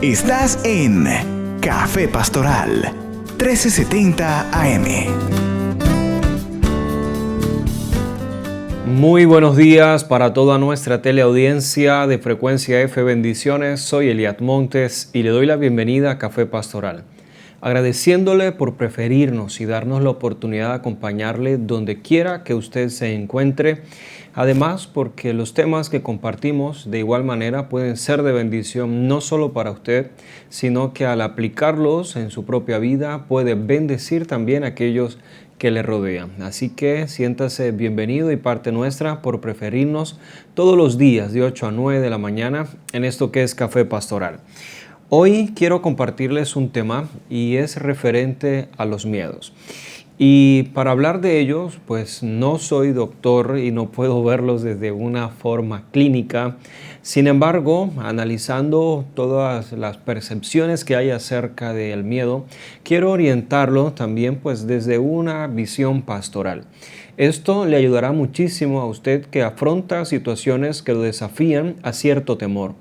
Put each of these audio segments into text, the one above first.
Estás en Café Pastoral 1370 AM. Muy buenos días para toda nuestra teleaudiencia de Frecuencia F. Bendiciones. Soy Eliad Montes y le doy la bienvenida a Café Pastoral, agradeciéndole por preferirnos y darnos la oportunidad de acompañarle donde quiera que usted se encuentre. Además, porque los temas que compartimos de igual manera pueden ser de bendición no solo para usted, sino que al aplicarlos en su propia vida puede bendecir también a aquellos que le rodean. Así que siéntase bienvenido y parte nuestra por preferirnos todos los días de 8 a 9 de la mañana en esto que es Café Pastoral. Hoy quiero compartirles un tema y es referente a los miedos. Y para hablar de ellos, pues no soy doctor y no puedo verlos desde una forma clínica. Sin embargo, analizando todas las percepciones que hay acerca del miedo, quiero orientarlo también pues desde una visión pastoral. Esto le ayudará muchísimo a usted que afronta situaciones que lo desafían a cierto temor.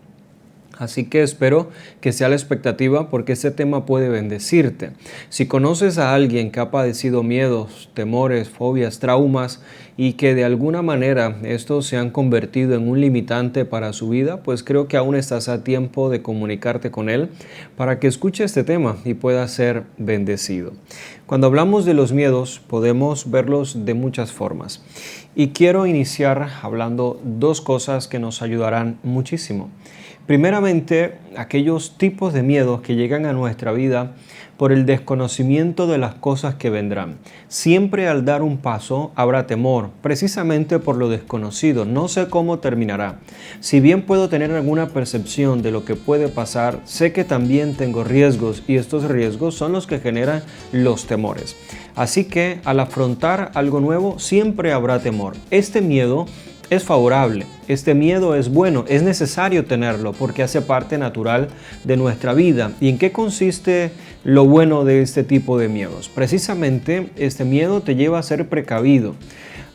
Así que espero que sea la expectativa porque este tema puede bendecirte. Si conoces a alguien que ha padecido miedos, temores, fobias, traumas y que de alguna manera estos se han convertido en un limitante para su vida, pues creo que aún estás a tiempo de comunicarte con él para que escuche este tema y pueda ser bendecido. Cuando hablamos de los miedos podemos verlos de muchas formas y quiero iniciar hablando dos cosas que nos ayudarán muchísimo. Primeramente, aquellos tipos de miedos que llegan a nuestra vida por el desconocimiento de las cosas que vendrán. Siempre al dar un paso habrá temor, precisamente por lo desconocido. No sé cómo terminará. Si bien puedo tener alguna percepción de lo que puede pasar, sé que también tengo riesgos y estos riesgos son los que generan los temores. Así que al afrontar algo nuevo siempre habrá temor. Este miedo es favorable, este miedo es bueno, es necesario tenerlo porque hace parte natural de nuestra vida. ¿Y en qué consiste lo bueno de este tipo de miedos? Precisamente este miedo te lleva a ser precavido,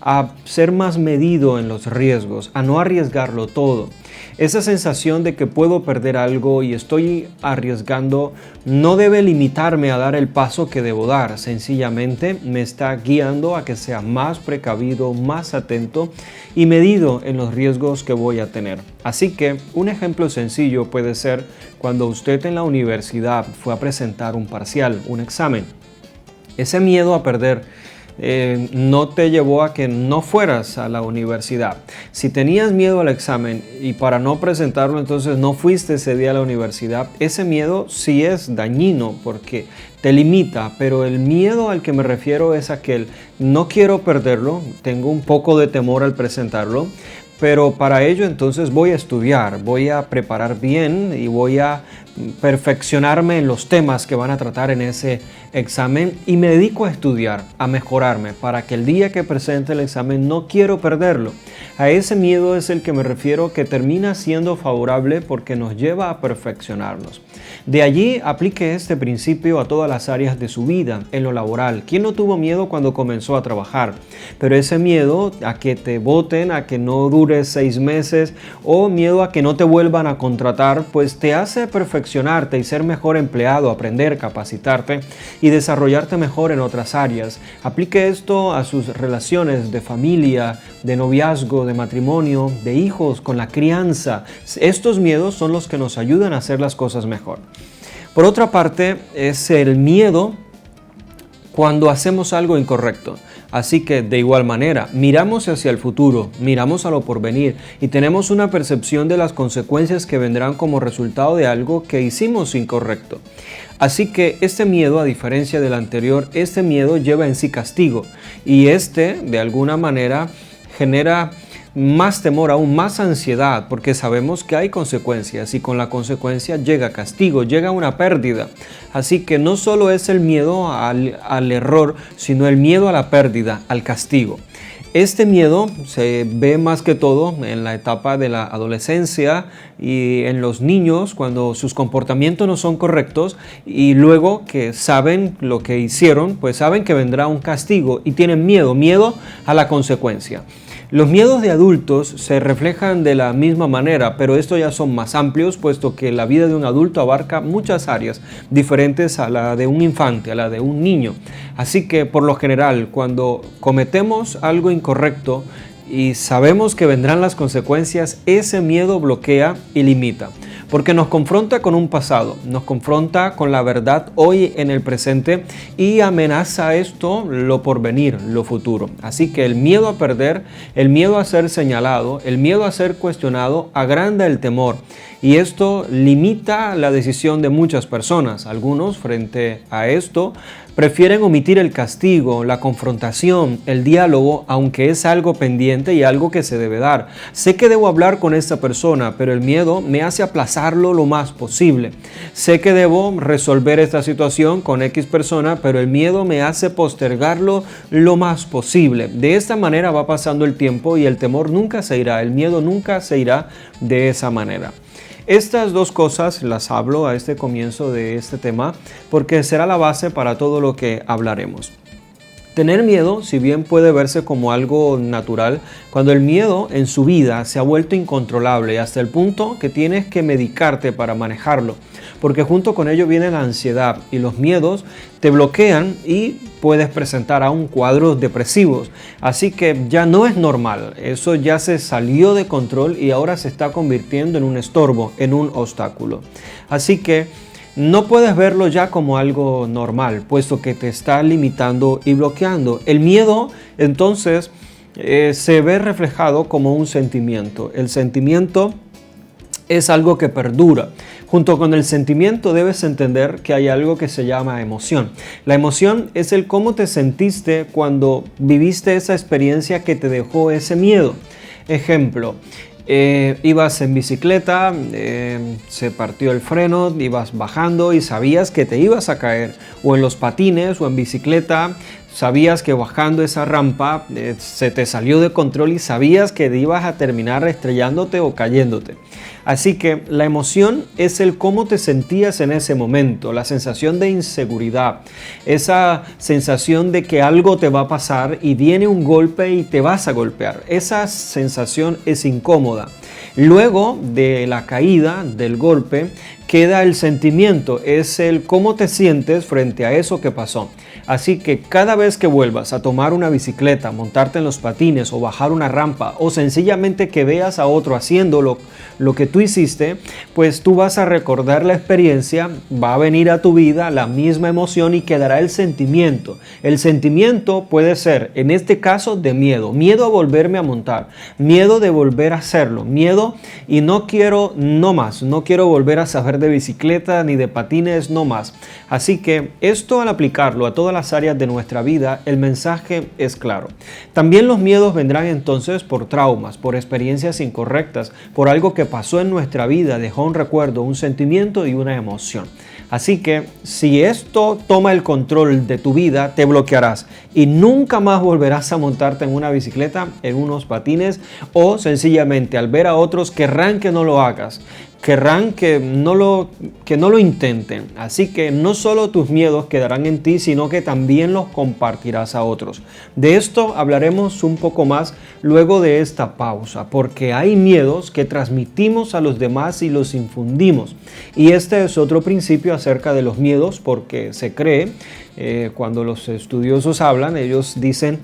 a ser más medido en los riesgos, a no arriesgarlo todo. Esa sensación de que puedo perder algo y estoy arriesgando no debe limitarme a dar el paso que debo dar. Sencillamente me está guiando a que sea más precavido, más atento y medido en los riesgos que voy a tener. Así que un ejemplo sencillo puede ser cuando usted en la universidad fue a presentar un parcial, un examen. Ese miedo a perder no te llevó a que no fueras a la universidad. Si tenías miedo al examen y para no presentarlo entonces no fuiste ese día a la universidad, ese miedo sí es dañino porque te limita, pero el miedo al que me refiero es aquel, no quiero perderlo, tengo un poco de temor al presentarlo, pero para ello entonces voy a estudiar, voy a preparar bien y voy a perfeccionarme en los temas que van a tratar en ese examen y me dedico a estudiar, a mejorarme para que el día que presente el examen no quiero perderlo. A ese miedo es el que me refiero que termina siendo favorable porque nos lleva a perfeccionarnos. De allí aplique este principio a todas las áreas de su vida, en lo laboral. ¿Quién no tuvo miedo cuando comenzó a trabajar? Pero ese miedo a que te voten, a que no dures 6 meses o miedo a que no te vuelvan a contratar, pues te hace perfeccionarte y ser mejor empleado, aprender, capacitarte y desarrollarte mejor en otras áreas. Aplique esto a sus relaciones de familia, de noviazgo, de matrimonio, de hijos, con la crianza. Estos miedos son los que nos ayudan a hacer las cosas mejor. Por otra parte, es el miedo cuando hacemos algo incorrecto. Así que de igual manera, miramos hacia el futuro, miramos a lo porvenir y tenemos una percepción de las consecuencias que vendrán como resultado de algo que hicimos incorrecto. Así que este miedo, a diferencia del anterior, este miedo lleva en sí castigo y de alguna manera genera más temor, aún más ansiedad, porque sabemos que hay consecuencias y con la consecuencia llega castigo, llega una pérdida. Así que no solo es el miedo al error, sino el miedo a la pérdida, al castigo. Este miedo se ve más que todo en la etapa de la adolescencia y en los niños cuando sus comportamientos no son correctos y luego que saben lo que hicieron, pues saben que vendrá un castigo y tienen miedo a la consecuencia. Los miedos de adultos se reflejan de la misma manera, pero estos ya son más amplios, puesto que la vida de un adulto abarca muchas áreas diferentes a la de un infante, a la de un niño. Así que, por lo general, cuando cometemos algo incorrecto y sabemos que vendrán las consecuencias, ese miedo bloquea y limita. Porque nos confronta con un pasado, nos confronta con la verdad hoy en el presente y amenaza esto lo porvenir, lo futuro. Así que el miedo a perder, el miedo a ser señalado, el miedo a ser cuestionado agranda el temor. Y esto limita la decisión de muchas personas. Algunos, frente a esto, prefieren omitir el castigo, la confrontación, el diálogo, aunque es algo pendiente y algo que se debe dar. Sé que debo hablar con esta persona, pero el miedo me hace aplazarlo lo más posible. Sé que debo resolver esta situación con X persona, pero el miedo me hace postergarlo lo más posible. De esta manera va pasando el tiempo y el temor nunca se irá, el miedo nunca se irá de esa manera. Estas dos cosas las hablo a este comienzo de este tema porque será la base para todo lo que hablaremos. Tener miedo, si bien puede verse como algo natural, cuando el miedo en su vida se ha vuelto incontrolable hasta el punto que tienes que medicarte para manejarlo, porque junto con ello viene la ansiedad y los miedos te bloquean y puedes presentar aún cuadros depresivos. Así que ya no es normal, eso ya se salió de control y ahora se está convirtiendo en un estorbo, en un obstáculo. Así que no puedes verlo ya como algo normal, puesto que te está limitando y bloqueando. El miedo, entonces, se ve reflejado como un sentimiento. El sentimiento es algo que perdura. Junto con el sentimiento debes entender que hay algo que se llama emoción. La emoción es el cómo te sentiste cuando viviste esa experiencia que te dejó ese miedo. Ejemplo, ibas en bicicleta, se partió el freno, ibas bajando y sabías que te ibas a caer, o en los patines o en bicicleta, sabías que bajando esa rampa se te salió de control y sabías que ibas a terminar estrellándote o cayéndote. Así que la emoción es el cómo te sentías en ese momento, la sensación de inseguridad, esa sensación de que algo te va a pasar y viene un golpe y te vas a golpear. Esa sensación es incómoda. Luego de la caída, del golpe, queda el sentimiento, es el cómo te sientes frente a eso que pasó. Así que cada vez que vuelvas a tomar una bicicleta, montarte en los patines o bajar una rampa o sencillamente que veas a otro haciendo lo que tú hiciste, pues tú vas a recordar la experiencia, va a venir a tu vida la misma emoción y quedará el sentimiento. El sentimiento puede ser, en este caso, de miedo, miedo a volverme a montar, miedo de volver a hacerlo, miedo y no quiero volver a saber de bicicleta ni de patines, no más. Así que esto, al aplicarlo a todas las áreas de nuestra vida, el mensaje es claro. También los miedos vendrán entonces por traumas, por experiencias incorrectas, por algo que pasó en nuestra vida, dejó un recuerdo, un sentimiento y una emoción. Así que si esto toma el control de tu vida, te bloquearás y nunca más volverás a montarte en una bicicleta, en unos patines, o sencillamente al ver a otros querrán que no lo hagas. Querrán que no lo intenten. Así que no solo tus miedos quedarán en ti, sino que también los compartirás a otros. De esto hablaremos un poco más luego de esta pausa, porque hay miedos que transmitimos a los demás y los infundimos. Y este es otro principio acerca de los miedos, porque se cree, cuando los estudiosos hablan, ellos dicen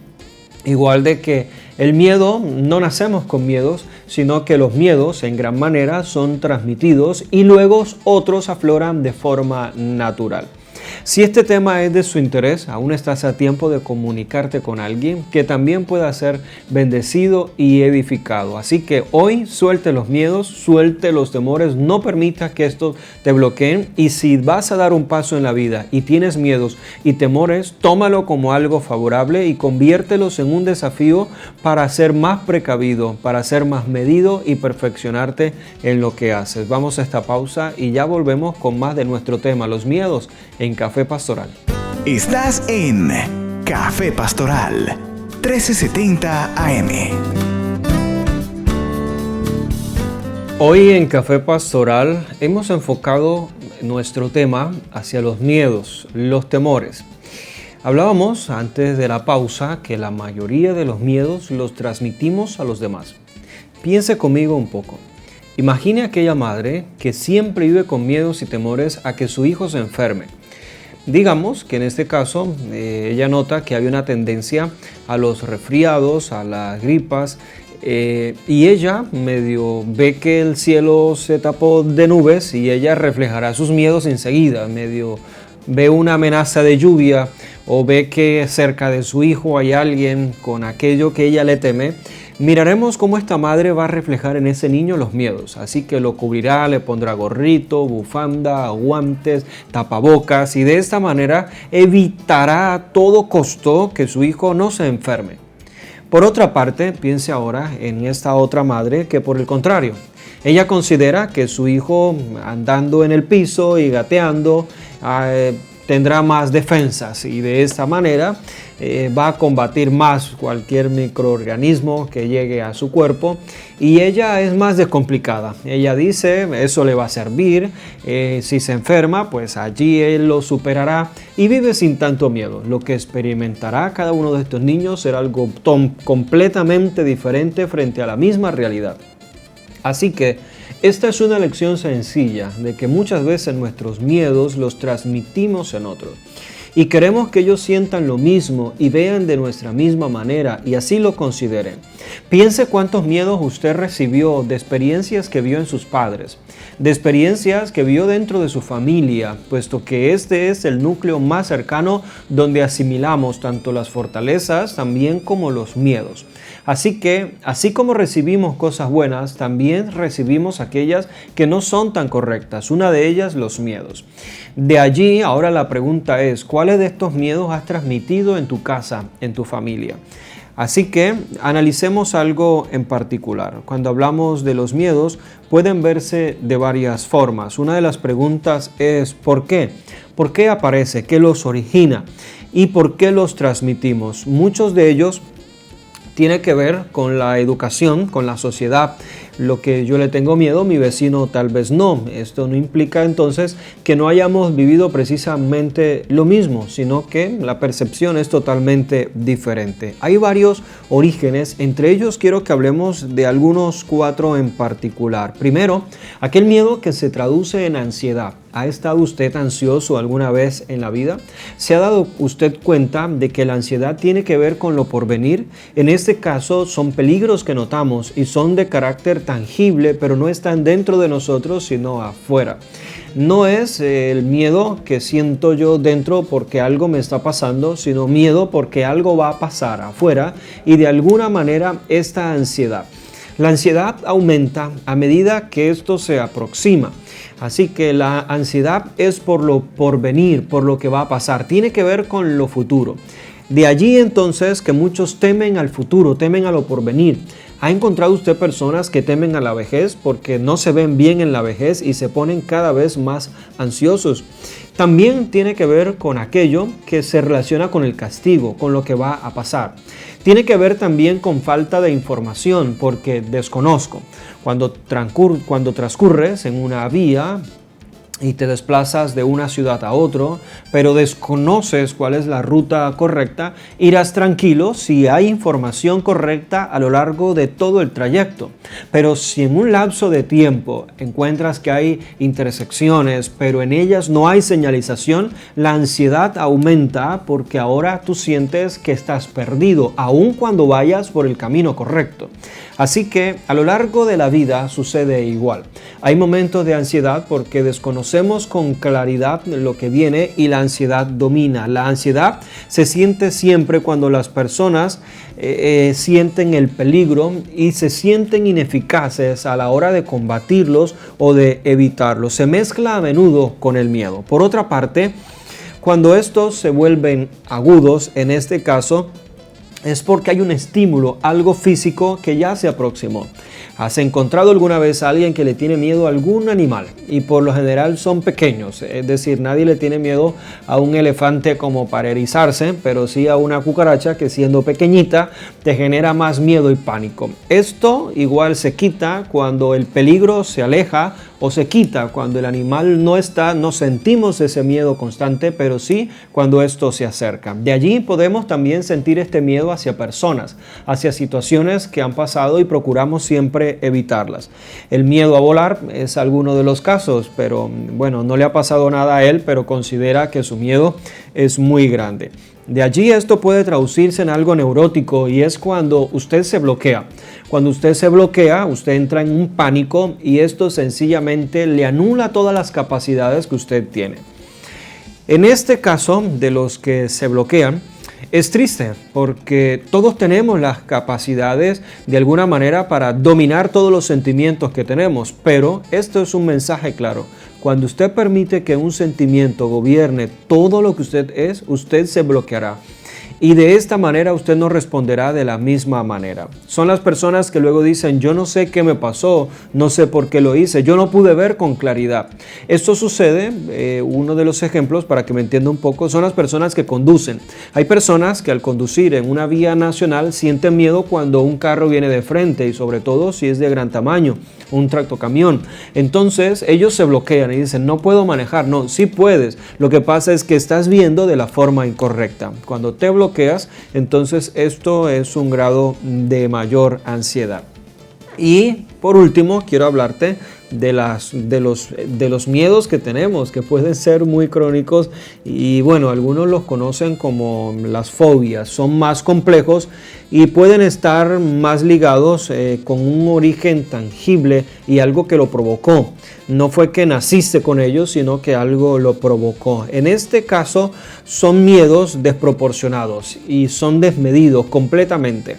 igual de que el miedo, no nacemos con miedos, sino que los miedos en gran manera son transmitidos y luego otros afloran de forma natural. Si este tema es de su interés, aún estás a tiempo de comunicarte con alguien que también pueda ser bendecido y edificado. Así que hoy suelte los miedos, suelte los temores, no permitas que estos te bloqueen, y si vas a dar un paso en la vida y tienes miedos y temores, tómalo como algo favorable y conviértelos en un desafío para ser más precavido, para ser más medido y perfeccionarte en lo que haces. Vamos a esta pausa y ya volvemos con más de nuestro tema, los miedos en Café Pastoral. Estás en Café Pastoral 1370 AM. Hoy en Café Pastoral hemos enfocado nuestro tema hacia los miedos, los temores. Hablábamos antes de la pausa que la mayoría de los miedos los transmitimos a los demás. Piense conmigo un poco. Imagine aquella madre que siempre vive con miedos y temores a que su hijo se enferme. Digamos que en este caso ella nota que había una tendencia a los resfriados, a las gripas, y ella medio ve que el cielo se tapó de nubes y ella reflejará sus miedos enseguida, medio ve una amenaza de lluvia o ve que cerca de su hijo hay alguien con aquello que ella le teme. Miraremos cómo esta madre va a reflejar en ese niño los miedos, así que lo cubrirá, le pondrá gorrito, bufanda, guantes, tapabocas y de esta manera evitará a todo costo que su hijo no se enferme. Por otra parte, piense ahora en esta otra madre que por el contrario, ella considera que su hijo andando en el piso y gateando tendrá más defensas y de esta manera va a combatir más cualquier microorganismo que llegue a su cuerpo y ella es más descomplicada. Ella dice, eso le va a servir, si se enferma, pues allí él lo superará y vive sin tanto miedo. Lo que experimentará cada uno de estos niños será algo completamente diferente frente a la misma realidad. Así que esta es una lección sencilla de que muchas veces nuestros miedos los transmitimos en otros y queremos que ellos sientan lo mismo y vean de nuestra misma manera y así lo consideren. Piense cuántos miedos usted recibió de experiencias que vio en sus padres, de experiencias que vio dentro de su familia, puesto que este es el núcleo más cercano donde asimilamos tanto las fortalezas también como los miedos. Así que, así como recibimos cosas buenas, también recibimos aquellas que no son tan correctas. Una de ellas, los miedos. De allí, ahora la pregunta es, ¿cuáles de estos miedos has transmitido en tu casa, en tu familia? Así que analicemos algo en particular. Cuando hablamos de los miedos, pueden verse de varias formas. Una de las preguntas es, ¿por qué? ¿Por qué aparece? ¿Qué los origina? ¿Y por qué los transmitimos? Muchos de ellos tiene que ver con la educación, con la sociedad. Lo que yo le tengo miedo, mi vecino tal vez no. Esto no implica entonces que no hayamos vivido precisamente lo mismo, sino que la percepción es totalmente diferente. Hay varios orígenes, entre ellos quiero que hablemos de algunos 4 en particular. Primero, aquel miedo que se traduce en ansiedad. ¿Ha estado usted ansioso alguna vez en la vida? ¿Se ha dado usted cuenta de que la ansiedad tiene que ver con lo porvenir? En este caso son peligros que notamos y son de carácter tangible, pero no están dentro de nosotros, sino afuera. No es el miedo que siento yo dentro porque algo me está pasando, sino miedo porque algo va a pasar afuera y de alguna manera esta ansiedad. La ansiedad aumenta a medida que esto se aproxima. Así que la ansiedad es por lo porvenir, por lo que va a pasar. Tiene que ver con lo futuro. De allí entonces que muchos temen al futuro, temen a lo porvenir. ¿Ha encontrado usted personas que temen a la vejez porque no se ven bien en la vejez y se ponen cada vez más ansiosos? También tiene que ver con aquello que se relaciona con el castigo, con lo que va a pasar. Tiene que ver también con falta de información porque desconozco. Cuando transcurres en una vía y te desplazas de una ciudad a otro, pero desconoces cuál es la ruta correcta, irás tranquilo si hay información correcta a lo largo de todo el trayecto. Pero si en un lapso de tiempo encuentras que hay intersecciones, pero en ellas no hay señalización, la ansiedad aumenta porque ahora tú sientes que estás perdido, aun cuando vayas por el camino correcto. Así que a lo largo de la vida sucede igual. Hay momentos de ansiedad porque desconocemos con claridad lo que viene y la ansiedad domina. La ansiedad se siente siempre cuando las personas sienten el peligro y se sienten ineficaces a la hora de combatirlos o de evitarlos. Se mezcla a menudo con el miedo. Por otra parte, cuando estos se vuelven agudos, en este caso, es porque hay un estímulo, algo físico que ya se aproximó. ¿Has encontrado alguna vez a alguien que le tiene miedo a algún animal? Y por lo general son pequeños, es decir, nadie le tiene miedo a un elefante como para erizarse, pero sí a una cucaracha que siendo pequeñita te genera más miedo y pánico. Esto igual se quita cuando el peligro se aleja o se quita cuando el animal no está, no sentimos ese miedo constante, pero sí cuando esto se acerca. De allí podemos también sentir este miedo hacia personas, hacia situaciones que han pasado y procuramos siempre evitarlas. El miedo a volar es alguno de los casos, pero bueno, no le ha pasado nada a él, pero considera que su miedo es muy grande. De allí esto puede traducirse en algo neurótico y es cuando usted se bloquea. Cuando usted se bloquea, usted entra en un pánico y esto sencillamente le anula todas las capacidades que usted tiene. En este caso de los que se bloquean, es triste porque todos tenemos las capacidades de alguna manera para dominar todos los sentimientos que tenemos, pero esto es un mensaje claro. Cuando usted permite que un sentimiento gobierne todo lo que usted es, usted se bloqueará. Y de esta manera usted no responderá de la misma manera. Son las personas que luego dicen, yo no sé qué me pasó, no sé por qué lo hice, yo no pude ver con claridad. Esto sucede, uno de los ejemplos para que me entienda un poco, son las personas que conducen. Hay personas que al conducir en una vía nacional sienten miedo cuando un carro viene de frente y sobre todo si es de gran tamaño, un tractocamión. Entonces ellos se bloquean y dicen, no puedo manejar. No, sí puedes. Lo que pasa es que estás viendo de la forma incorrecta. Cuando te bloqueas, entonces esto es un grado de mayor ansiedad. Y por último, quiero hablarte de los miedos que tenemos, que pueden ser muy crónicos y bueno, algunos los conocen como las fobias, son más complejos y pueden estar más ligados con un origen tangible y algo que lo provocó. No fue que naciste con ellos, sino que algo lo provocó. En este caso son miedos desproporcionados y son desmedidos completamente.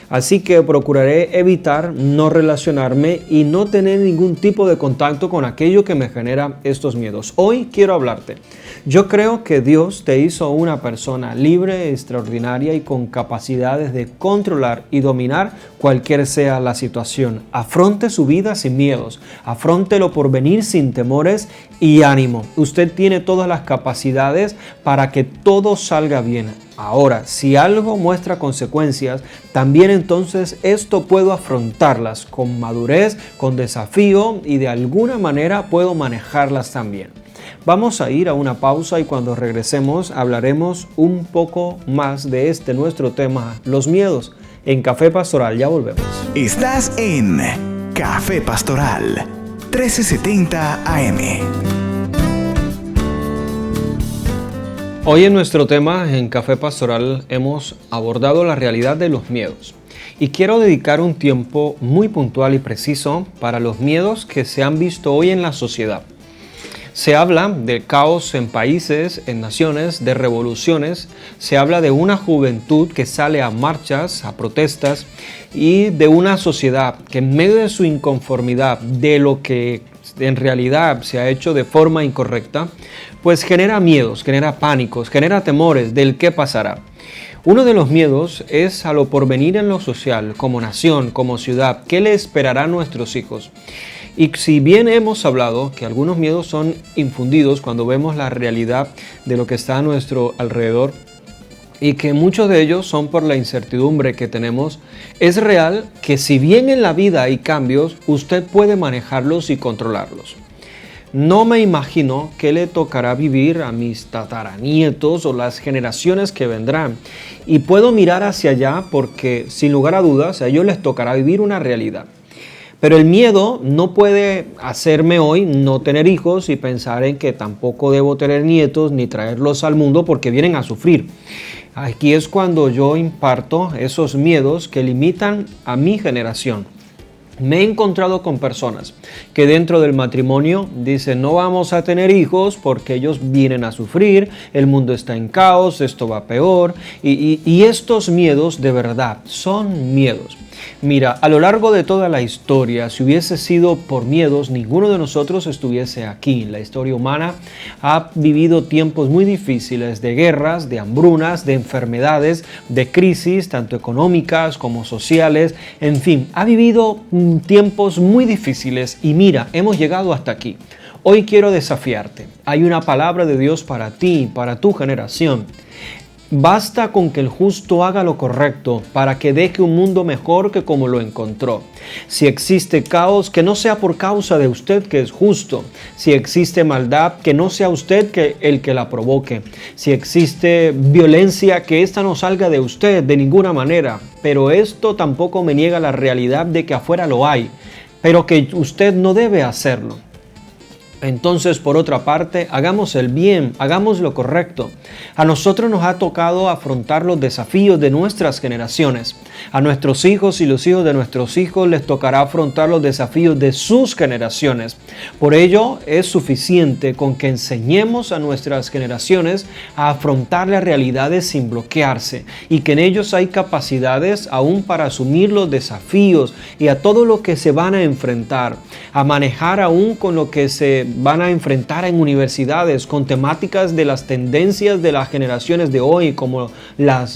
Así que procuraré evitar no relacionarme y no tener ningún tipo de contacto con aquello que me genera estos miedos. Hoy quiero hablarte. Yo creo que Dios te hizo una persona libre, extraordinaria y con capacidades de controlar y dominar cualquier sea la situación. Afronte su vida sin miedos, afróntelo por venir sin temores y ánimo. Usted tiene todas las capacidades para que todo salga bien. Ahora, si algo muestra consecuencias, también entonces esto puedo afrontarlas con madurez, con desafío y de alguna manera puedo manejarlas también. Vamos a ir a una pausa y cuando regresemos hablaremos un poco más de este nuestro tema, los miedos. En Café Pastoral, ya volvemos. Estás en Café Pastoral, 1370 AM. Hoy en nuestro tema en Café Pastoral hemos abordado la realidad de los miedos y quiero dedicar un tiempo muy puntual y preciso para los miedos que se han visto hoy en la sociedad. Se habla del caos en países, en naciones, de revoluciones, se habla de una juventud que sale a marchas, a protestas y de una sociedad que en medio de su inconformidad de lo que en realidad se ha hecho de forma incorrecta, pues genera miedos, genera pánicos, genera temores del qué pasará. Uno de los miedos es a lo porvenir en lo social, como nación, como ciudad, ¿qué le esperará a nuestros hijos? Y si bien hemos hablado que algunos miedos son infundidos cuando vemos la realidad de lo que está a nuestro alrededor, y que muchos de ellos son por la incertidumbre que tenemos, es real que si bien en la vida hay cambios, usted puede manejarlos y controlarlos. No me imagino qué le tocará vivir a mis tataranietos o las generaciones que vendrán. Y puedo mirar hacia allá porque, sin lugar a dudas, a ellos les tocará vivir una realidad. Pero el miedo no puede hacerme hoy no tener hijos y pensar en que tampoco debo tener nietos ni traerlos al mundo porque vienen a sufrir. Aquí es cuando yo imparto esos miedos que limitan a mi generación. Me he encontrado con personas que dentro del matrimonio dicen no vamos a tener hijos porque ellos vienen a sufrir, el mundo está en caos, esto va peor y estos miedos de verdad son miedos. Mira, a lo largo de toda la historia, si hubiese sido por miedos, ninguno de nosotros estuviese aquí. La historia humana ha vivido tiempos muy difíciles de guerras, de hambrunas, de enfermedades, de crisis, tanto económicas como sociales. En fin, ha vivido tiempos muy difíciles y mira, hemos llegado hasta aquí. Hoy quiero desafiarte. Hay una palabra de Dios para ti, para tu generación. Basta con que el justo haga lo correcto para que deje un mundo mejor que como lo encontró. Si existe caos, que no sea por causa de usted que es justo. Si existe maldad, que no sea usted el que la provoque. Si existe violencia, que ésta no salga de usted de ninguna manera. Pero esto tampoco me niega la realidad de que afuera lo hay, pero que usted no debe hacerlo. Entonces, por otra parte, hagamos el bien, hagamos lo correcto. A nosotros nos ha tocado afrontar los desafíos de nuestras generaciones. A nuestros hijos y los hijos de nuestros hijos les tocará afrontar los desafíos de sus generaciones. Por ello, es suficiente con que enseñemos a nuestras generaciones a afrontar las realidades sin bloquearse y que en ellos hay capacidades aún para asumir los desafíos y a todo lo que se van a enfrentar, a manejar aún con lo que se van a enfrentar en universidades con temáticas de las tendencias de las generaciones de hoy, como las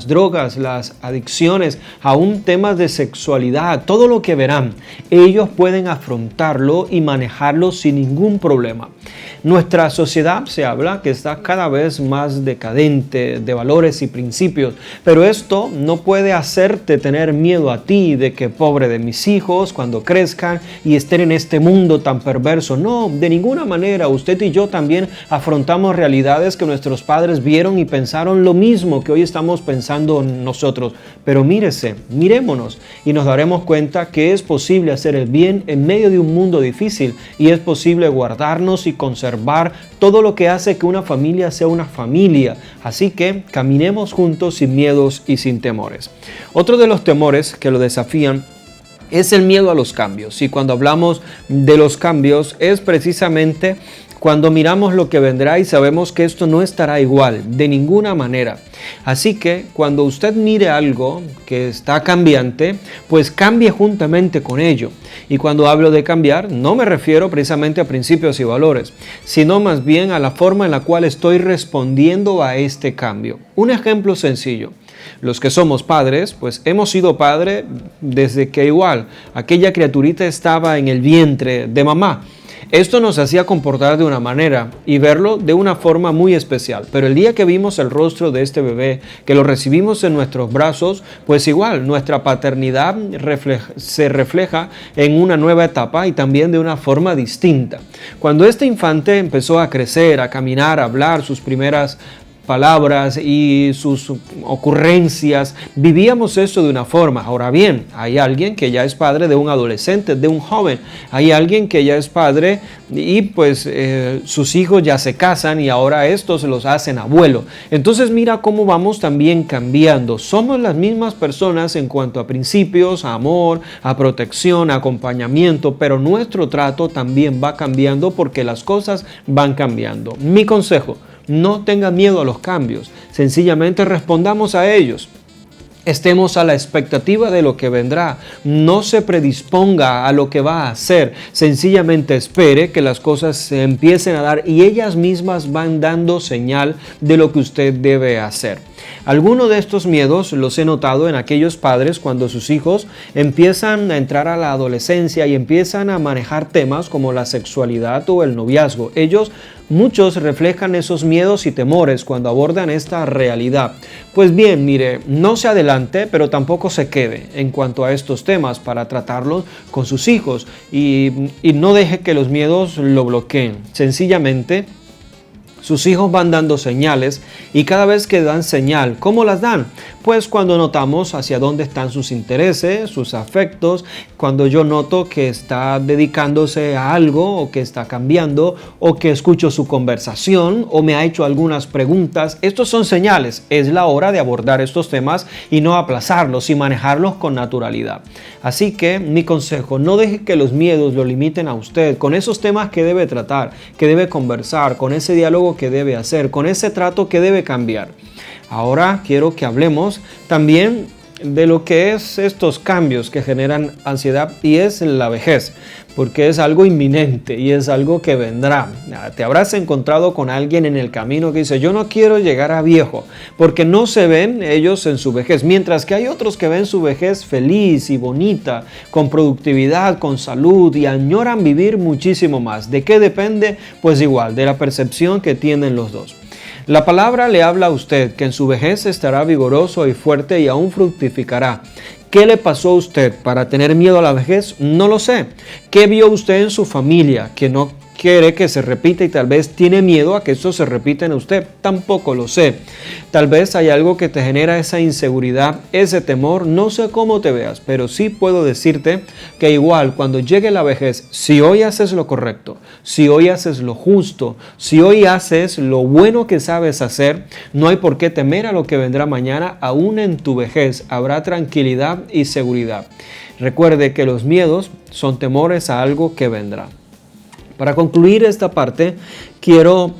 drogas, las adicciones, aún temas de sexualidad, todo lo que verán, ellos pueden afrontarlo y manejarlo sin ningún problema. Nuestra sociedad se habla que está cada vez más decadente de valores y principios, pero esto no puede hacerte tener miedo a ti de que pobre de mis hijos cuando crezcan y estén en este mundo tan perverso. No, de ninguna manera. Usted y yo también afrontamos realidades que nuestros padres vieron y pensaron lo mismo que hoy estamos pensando nosotros. Pero mirémonos y nos daremos cuenta que es posible hacer el bien en medio de un mundo difícil y es posible guardarnos y conservar todo lo que hace que una familia sea una familia. Así que caminemos juntos sin miedos y sin temores. Otro de los temores que lo desafían es el miedo a los cambios. Y cuando hablamos de los cambios es precisamente cuando miramos lo que vendrá y sabemos que esto no estará igual de ninguna manera. Así que cuando usted mire algo que está cambiante, pues cambie juntamente con ello. Y cuando hablo de cambiar, no me refiero precisamente a principios y valores, sino más bien a la forma en la cual estoy respondiendo a este cambio. Un ejemplo sencillo. Los que somos padres, pues hemos sido padres desde que igual aquella criaturita estaba en el vientre de mamá. Esto nos hacía comportar de una manera y verlo de una forma muy especial. Pero el día que vimos el rostro de este bebé, que lo recibimos en nuestros brazos, pues igual nuestra paternidad se refleja en una nueva etapa y también de una forma distinta. Cuando este infante empezó a crecer, a caminar, a hablar sus primeras palabras y sus ocurrencias, vivíamos esto de una forma. Ahora bien, hay alguien que ya es padre de un adolescente, de un joven, hay alguien que ya es padre y pues sus hijos ya se casan y ahora estos se los hacen abuelo. Entonces mira cómo vamos también cambiando. Somos las mismas personas en cuanto a principios, a amor, a protección, a acompañamiento, pero nuestro trato también va cambiando porque las cosas van cambiando. Mi consejo: no tenga miedo a los cambios, sencillamente respondamos a ellos. Estemos a la expectativa de lo que vendrá. No se predisponga a lo que va a hacer. Sencillamente espere que las cosas se empiecen a dar y ellas mismas van dando señal de lo que usted debe hacer. Algunos de estos miedos los he notado en aquellos padres cuando sus hijos empiezan a entrar a la adolescencia y empiezan a manejar temas como la sexualidad o el noviazgo. Muchos reflejan esos miedos y temores cuando abordan esta realidad. Pues bien, mire, no se adelante, pero tampoco se quede en cuanto a estos temas para tratarlos con sus hijos y no deje que los miedos lo bloqueen. Sencillamente, sus hijos van dando señales y cada vez que dan señal, ¿cómo las dan? Pues cuando notamos hacia dónde están sus intereses, sus afectos, cuando yo noto que está dedicándose a algo o que está cambiando o que escucho su conversación o me ha hecho algunas preguntas. Estos son señales. Es la hora de abordar estos temas y no aplazarlos y manejarlos con naturalidad. Así que mi consejo: no deje que los miedos lo limiten a usted con esos temas que debe tratar, que debe conversar, con ese diálogo que debe hacer, con ese trato que debe cambiar. Ahora quiero que hablemos también de lo que es estos cambios que generan ansiedad y es la vejez, porque es algo inminente y es algo que vendrá. Te habrás encontrado con alguien en el camino que dice: yo no quiero llegar a viejo, porque no se ven ellos en su vejez, mientras que hay otros que ven su vejez feliz y bonita, con productividad, con salud y añoran vivir muchísimo más. ¿De qué depende? Pues igual, de la percepción que tienen los dos. La palabra le habla a usted que en su vejez estará vigoroso y fuerte y aún fructificará. ¿Qué le pasó a usted para tener miedo a la vejez? No lo sé. ¿Qué vio usted en su familia que no quiere que se repita y tal vez tiene miedo a que esto se repita en usted? Tampoco lo sé. Tal vez hay algo que te genera esa inseguridad, ese temor. No sé cómo te veas, pero sí puedo decirte que igual cuando llegue la vejez, si hoy haces lo correcto, si hoy haces lo justo, si hoy haces lo bueno que sabes hacer, no hay por qué temer a lo que vendrá mañana. Aún en tu vejez habrá tranquilidad y seguridad. Recuerde que los miedos son temores a algo que vendrá. Para concluir esta parte, quiero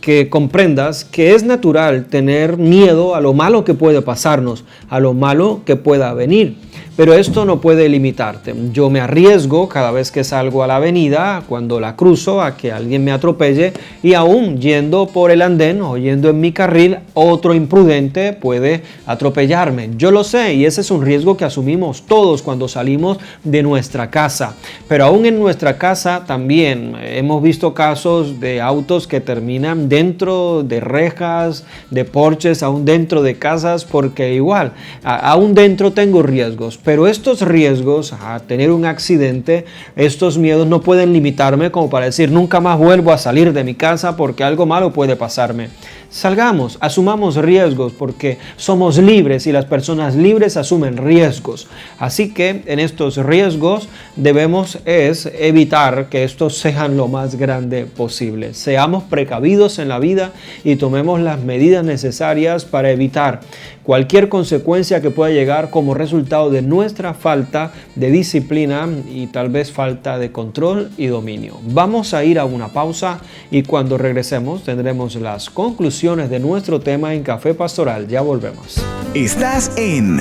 que comprendas que es natural tener miedo a lo malo que puede pasarnos, a lo malo que pueda venir. Pero esto no puede limitarte. Yo me arriesgo cada vez que salgo a la avenida, cuando la cruzo, a que alguien me atropelle, y aún yendo por el andén o yendo en mi carril, otro imprudente puede atropellarme. Yo lo sé, y ese es un riesgo que asumimos todos cuando salimos de nuestra casa. Pero aún en nuestra casa también hemos visto casos de autos que terminan dentro de rejas, de porches, aún dentro de casas, porque igual, aún dentro tengo riesgos. Pero estos riesgos a tener un accidente, estos miedos no pueden limitarme como para decir nunca más vuelvo a salir de mi casa porque algo malo puede pasarme. Salgamos, asumamos riesgos porque somos libres y las personas libres asumen riesgos. Así que en estos riesgos debemos evitar que estos sean lo más grande posible. Seamos precavidos en la vida y tomemos las medidas necesarias para evitar cualquier consecuencia que pueda llegar como resultado de nuestra falta de disciplina y tal vez falta de control y dominio. Vamos a ir a una pausa y cuando regresemos tendremos las conclusiones de nuestro tema en Café Pastoral. Ya volvemos. Estás en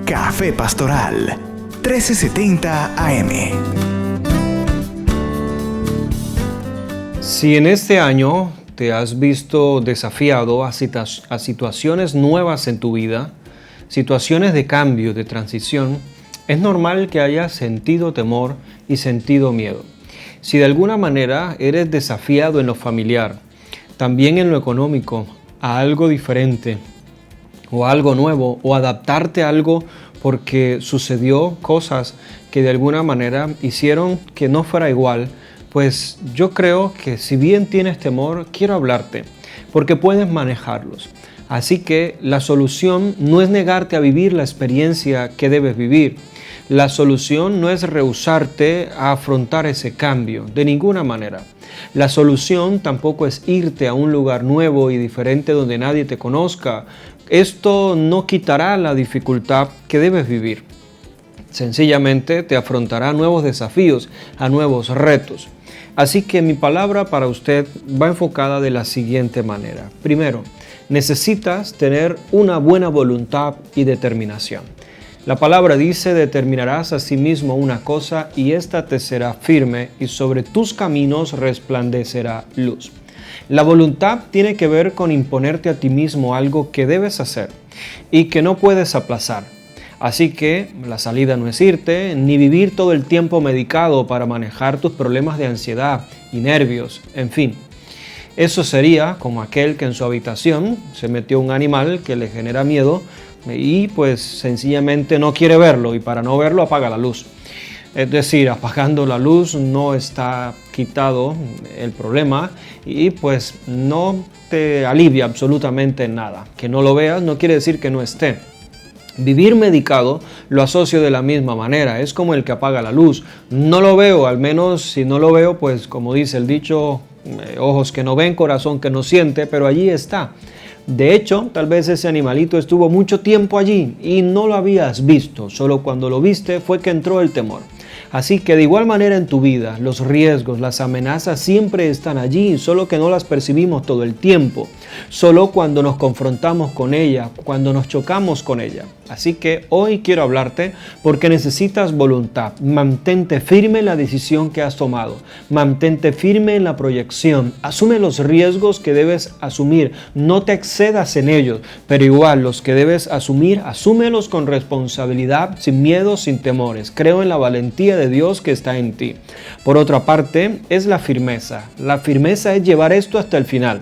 Café Pastoral 1370 AM. Si en este año te has visto desafiado a situaciones nuevas en tu vida, situaciones de cambio, de transición, es normal que hayas sentido temor y sentido miedo. Si de alguna manera eres desafiado en lo familiar, también en lo económico, a algo diferente o algo nuevo, o adaptarte a algo porque sucedió cosas que de alguna manera hicieron que no fuera igual, pues yo creo que si bien tienes temor, quiero hablarte, porque puedes manejarlos. Así que la solución no es negarte a vivir la experiencia que debes vivir. La solución no es rehusarte a afrontar ese cambio, de ninguna manera. La solución tampoco es irte a un lugar nuevo y diferente donde nadie te conozca. Esto no quitará la dificultad que debes vivir. Sencillamente te afrontará a nuevos desafíos, a nuevos retos. Así que mi palabra para usted va enfocada de la siguiente manera. Primero, necesitas tener una buena voluntad y determinación. La palabra dice: determinarás a sí mismo una cosa y ésta te será firme y sobre tus caminos resplandecerá luz. La voluntad tiene que ver con imponerte a ti mismo algo que debes hacer y que no puedes aplazar. Así que la salida no es irte, ni vivir todo el tiempo medicado para manejar tus problemas de ansiedad y nervios, en fin. Eso sería como aquel que en su habitación se metió un animal que le genera miedo y pues sencillamente no quiere verlo, y para no verlo apaga la luz. Es decir, apagando la luz no está quitado el problema y pues no te alivia absolutamente nada. Que no lo veas no quiere decir que no esté. Vivir medicado lo asocio de la misma manera, es como el que apaga la luz. No lo veo, al menos si no lo veo, pues como dice el dicho, ojos que no ven, corazón que no siente, pero allí está. De hecho, tal vez ese animalito estuvo mucho tiempo allí y no lo habías visto, solo cuando lo viste fue que entró el temor. Así que de igual manera en tu vida, los riesgos, las amenazas siempre están allí, solo que no las percibimos todo el tiempo, solo cuando nos confrontamos con ella, cuando nos chocamos con ella. Así que hoy quiero hablarte porque necesitas voluntad. Mantente firme en la decisión que has tomado, mantente firme en la proyección, asume los riesgos que debes asumir, no te excedas en ellos, pero igual los que debes asumir, asúmelos con responsabilidad, sin miedo, sin temores. Creo en la valentía de Dios que está en ti. Por otra parte, es la firmeza. La firmeza es llevar esto hasta el final.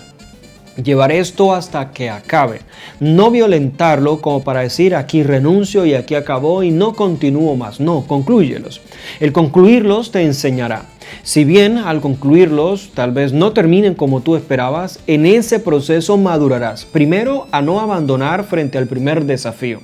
Llevar esto hasta que acabe. No violentarlo como para decir aquí renuncio y aquí acabó y no continúo más. No, conclúyelos. El concluirlos te enseñará. Si bien al concluirlos tal vez no terminen como tú esperabas, en ese proceso madurarás. Primero, a no abandonar frente al primer desafío.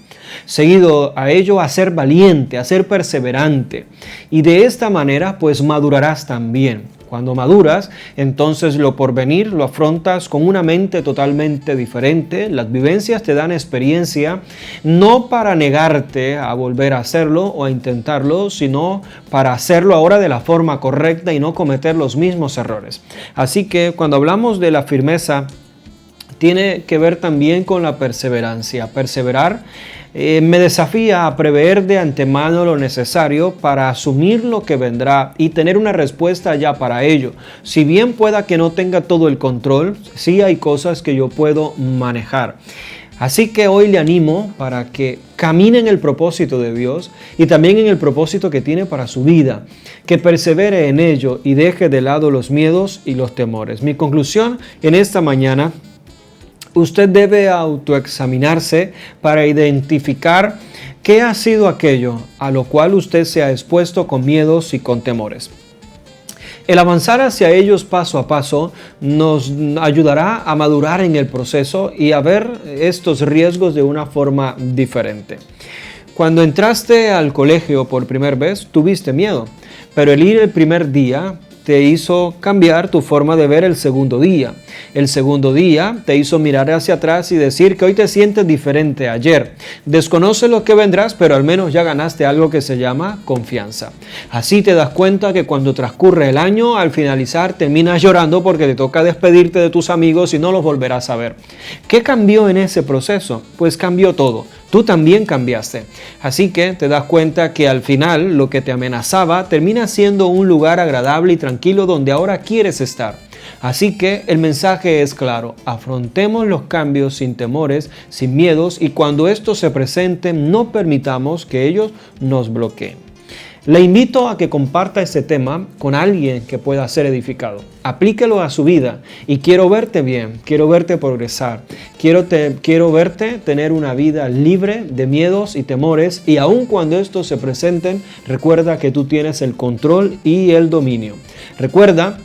Seguido a ello, a ser valiente, a ser perseverante. Y de esta manera, pues madurarás también. Cuando maduras, entonces lo porvenir lo afrontas con una mente totalmente diferente. Las vivencias te dan experiencia, no para negarte a volver a hacerlo o a intentarlo, sino para hacerlo ahora de la forma correcta y no cometer los mismos errores. Así que cuando hablamos de la firmeza, tiene que ver también con la perseverancia. Perseverar me desafía a prever de antemano lo necesario para asumir lo que vendrá y tener una respuesta ya para ello. Si bien pueda que no tenga todo el control, sí hay cosas que yo puedo manejar. Así que hoy le animo para que camine en el propósito de Dios y también en el propósito que tiene para su vida, que persevere en ello y deje de lado los miedos y los temores. Mi conclusión en esta mañana: usted debe autoexaminarse para identificar qué ha sido aquello a lo cual usted se ha expuesto con miedos y con temores. El avanzar hacia ellos paso a paso nos ayudará a madurar en el proceso y a ver estos riesgos de una forma diferente. Cuando entraste al colegio por primera vez, tuviste miedo, pero el ir el primer día te hizo cambiar tu forma de ver el segundo día. El segundo día te hizo mirar hacia atrás y decir que hoy te sientes diferente a ayer. Desconoce lo que vendrás, pero al menos ya ganaste algo que se llama confianza. Así te das cuenta que cuando transcurre el año, al finalizar terminas llorando porque te toca despedirte de tus amigos y no los volverás a ver. ¿Qué cambió en ese proceso? Pues cambió todo. Tú también cambiaste. Así que te das cuenta que al final lo que te amenazaba termina siendo un lugar agradable y tranquilo donde ahora quieres estar. Así que el mensaje es claro: afrontemos los cambios sin temores, sin miedos, y cuando estos se presenten no permitamos que ellos nos bloqueen. Le invito a que comparta este tema con alguien que pueda ser edificado. Aplíquelo a su vida y quiero verte bien, quiero verte progresar, quiero verte tener una vida libre de miedos y temores, y aun cuando estos se presenten, recuerda que tú tienes el control y el dominio. Recuerda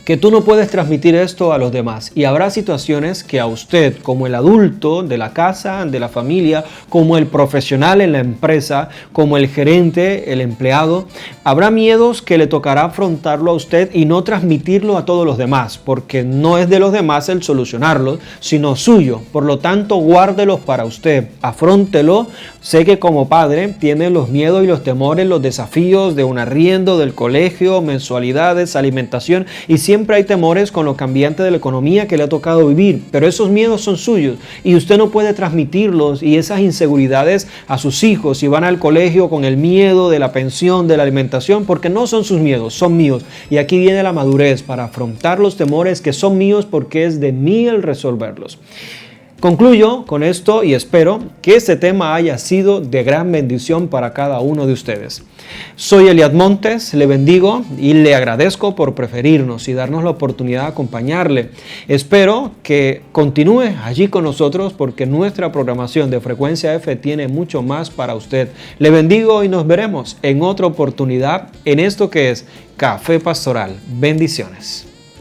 que tú no puedes transmitir esto a los demás y habrá situaciones que a usted, como el adulto de la casa, de la familia, como el profesional en la empresa, como el gerente, el empleado, habrá miedos que le tocará afrontarlo a usted y no transmitirlo a todos los demás, porque no es de los demás el solucionarlos, sino suyo. Por lo tanto, guárdelos para usted, afróntelo. Sé que como padre tiene los miedos y los temores, los desafíos de un arriendo, del colegio, mensualidades, alimentación, y siempre hay temores con lo cambiante de la economía que le ha tocado vivir, pero esos miedos son suyos y usted no puede transmitirlos y esas inseguridades a sus hijos si van al colegio con el miedo de la pensión, de la alimentación, porque no son sus miedos, son míos. Y aquí viene la madurez para afrontar los temores que son míos porque es de mí el resolverlos. Concluyo con esto y espero que este tema haya sido de gran bendición para cada uno de ustedes. Soy Eliad Montes, le bendigo y le agradezco por preferirnos y darnos la oportunidad de acompañarle. Espero que continúe allí con nosotros porque nuestra programación de Frecuencia F tiene mucho más para usted. Le bendigo y nos veremos en otra oportunidad en esto que es Café Pastoral. Bendiciones.